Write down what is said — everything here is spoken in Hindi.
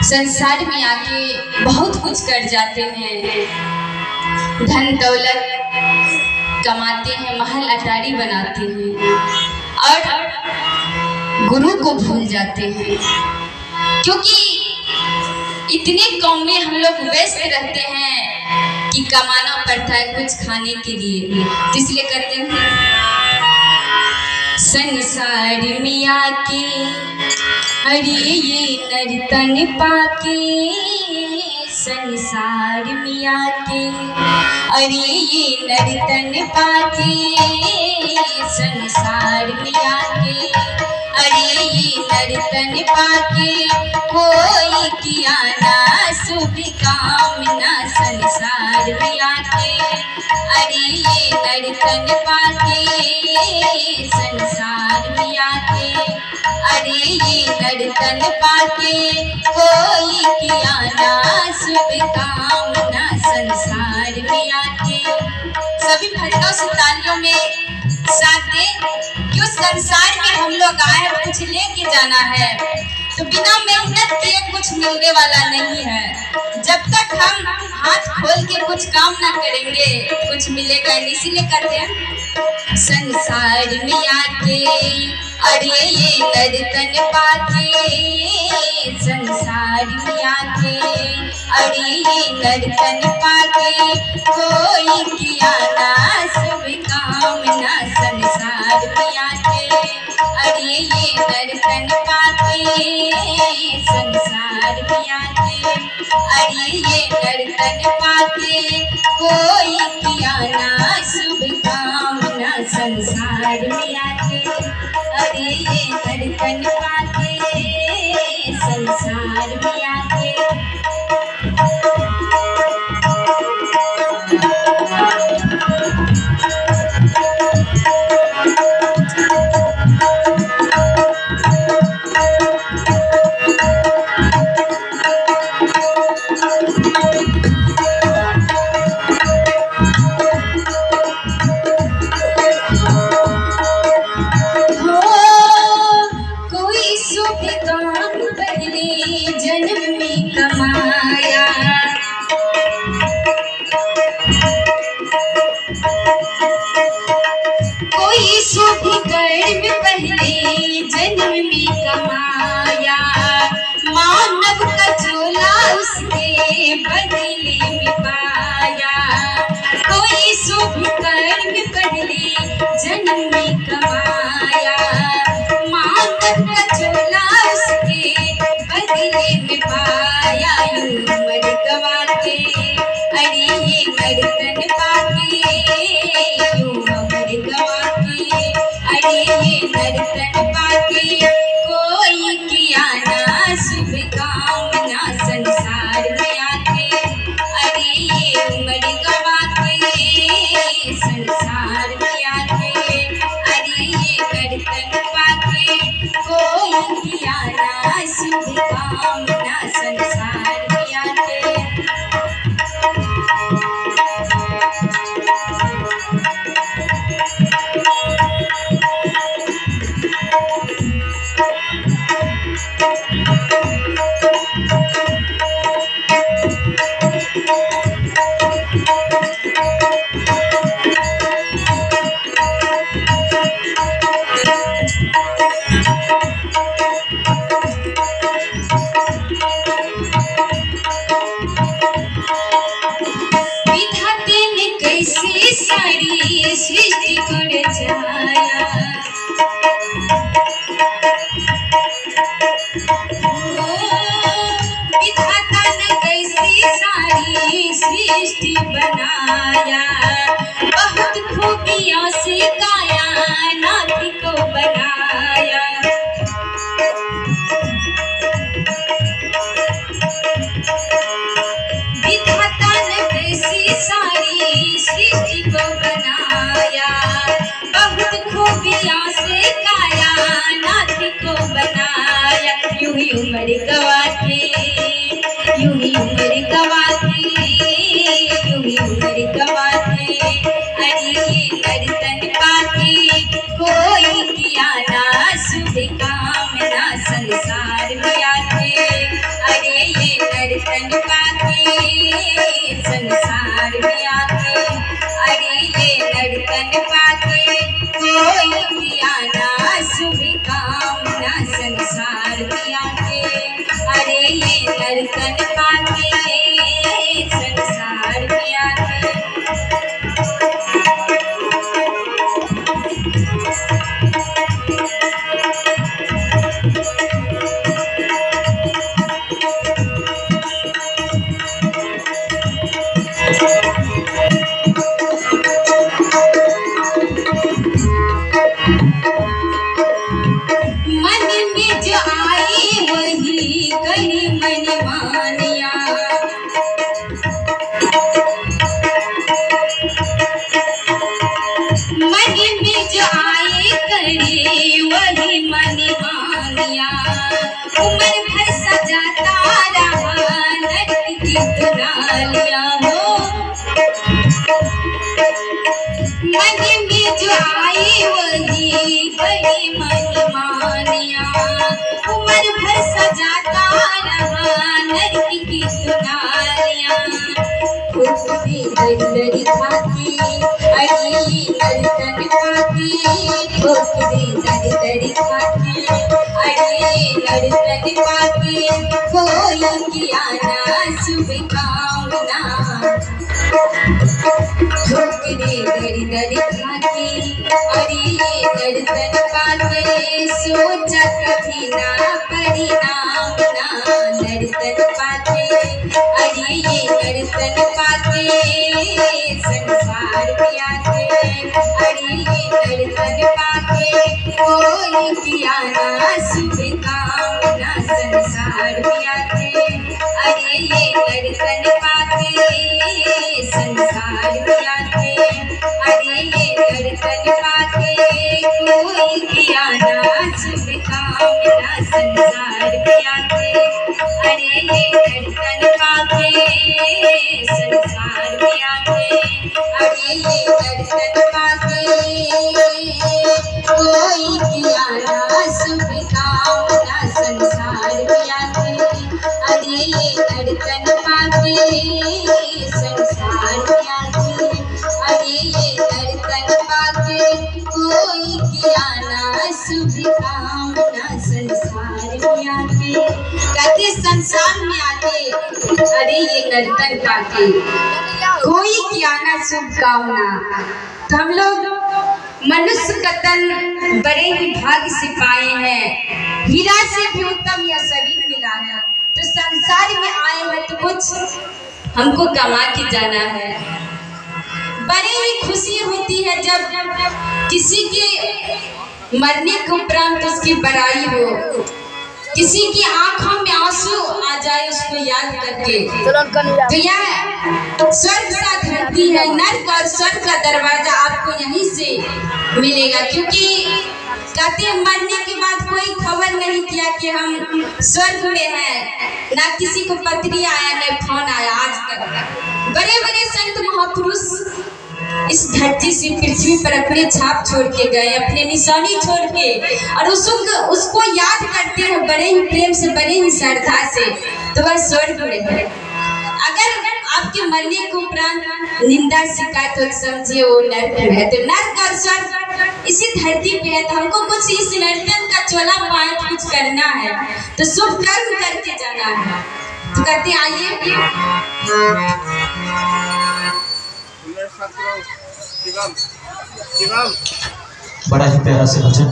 संसार में आके बहुत कुछ कर जाते हैं, धन दौलत कमाते हैं, महल अटारी बनाते हैं और गुरु को भूल जाते हैं, क्योंकि इतने काम में हम लोग व्यस्त रहते हैं कि कमाना पड़ता है कुछ खाने के लिए। तो इसलिए करते हैं संसार में आके अरे ये नर्तन पाके, संसार में आके अरे ये नर्तन पाके, संसार में आके अरे ये नर्तन पाके, कोई किया ना शुभ कामना संसार में आके अरे ये नर्तन पाके, संसार में आके अरे ये नर्तन पाके, कोई किया ना शुभ कामना संसार में आके। सभी भक्तों से तालियों में साथ दे कि उस संसार में हम लोग आए हैं, कुछ लेके जाना है, तो बिना मेहनत किए कुछ मिलने वाला नहीं है। जब तक हम हाथ खोल के कुछ काम ना करेंगे कुछ मिलेगा नहीं। इसीलिए करते हैं संसार में आके अरे ये नर्तन पाके, संसार में आके अरे ये नर्तन पाके, कोई किया ना शुभ कामना संसार में आके अरे ये नर्तन पाके, संसार में आके अरे ये नर्तन पाके, कोई किया ना शुभ कामना संसार में आके अरे ये नर्तन पाके, संसार में आके। कोई शुभ कर्म पहले जन्म में कमाया, मानव का झोला उसके बदले में पाया। कोई शुभ कर्म पहले जन्म में कमाया, मानव का झोला उसके बदले में पाया। उम्र गवा के अरे ये नर्तन पाके, उम्र गवा के अरे ये नर्तन पाके, कोई किया ना शुभ कामना संसार में आके अरे ये उम्र गवा के, संसार में आके अरे ये नर्तन पाके, कोई किया ना शुभ कामना संसार में आके। विधाते ने कैसी सारी सृष्टि को रचाया, विधाता ने कैसी सारी सृष्टि बनाया, बहुत खूबियों से कायनात को बनाया। विधाता ने कैसी सारी सृष्टि को बनाया, बहुत खूबियों से कायनात को बनाया। यूं ही उम्र गवा के, यूं ही उम्र गवा के, यूं ही उम्र गवा के अरे ये नर्तन पाके, कोई किया ना शुभ कामना संसार में आके अरे ये डालिया हो। मन में जो आई वही बड़ी मनमानिया, उम्र भर सजाता रहा नरक की दुनालियां। खुशबी दरी खाती अड़ी नर्तन पाती, खुशबी दरी खाती अड़ी नर्तन पाती, कोई किया ना शुभ कामना। ठोकरे दरी खाती अड़ी नर्तन पाते, सोचा कभी ना परिणाम ना नर्तन पाते अड़ी नर्तन पाते, संसार में आते अड़ी नर्तन पाते, कोई किया ना शुभ कामना। संसार में आते अरे नर्तन पाते, संसार में आते अरे नर्तन पाते, कोई किया ना शुभ कामना। संसार में आते अरे नर्तन पाते, संसार में आते अरे नर्तन पाते, कोई किया ना शुभ कामना। संसार में आते अरे नर्तन पाते, संसार में आते अरे नर्तन पाते, कोई किया ना शुभ कामना। संसार में आते कहते संसार में आते अरे ये नर्तन पाते, कोई किया ना शुभ कामना। तो हम लोग मनुष्य का तन बड़े ही भाग्य से पाए हैं, हीरा से भी उत्तम यह शरीर मिला है। तो संसार में आए हैं तो कुछ हमको कमा के जाना है। बड़ी ही खुशी होती है जब किसी के मरने के उपरांत उसकी बड़ाई हो, किसी की आंखों में आंसू आ जाए उसको याद करके। तो यह स्वर्ग सा धरती है, नर्क और स्वर्ग का दरवाजा आपको यहीं से मिलेगा। क्योंकि कहते हैं मरने के बाद कोई खबर नहीं किया कि हम स्वर्ग में हैं, ना किसी को पत्री आया न फोन आया आज तक। बड़े बड़े संत महापुरुष इस धरती से पृथ्वी पर अपने छाप छोड़ के गए, अपने निशानी छोड़ के, और उसको याद करते हैं बड़े ही प्रेम से, बड़े ही श्रद्धा से। तो वह स्वर्ग में है। अगर आपके मरने के उपरांत निंदा शिकायत हो समझिए वो नर्क है। तो नर्क और स्वर्ग इसी धरती पे है। तो हमको कुछ इस नर्तन का चोला पाठ कुछ करना है, तो शुभ कर्म करके जाना है। तो कहते आइए बड़ा ही प्यारा से भजन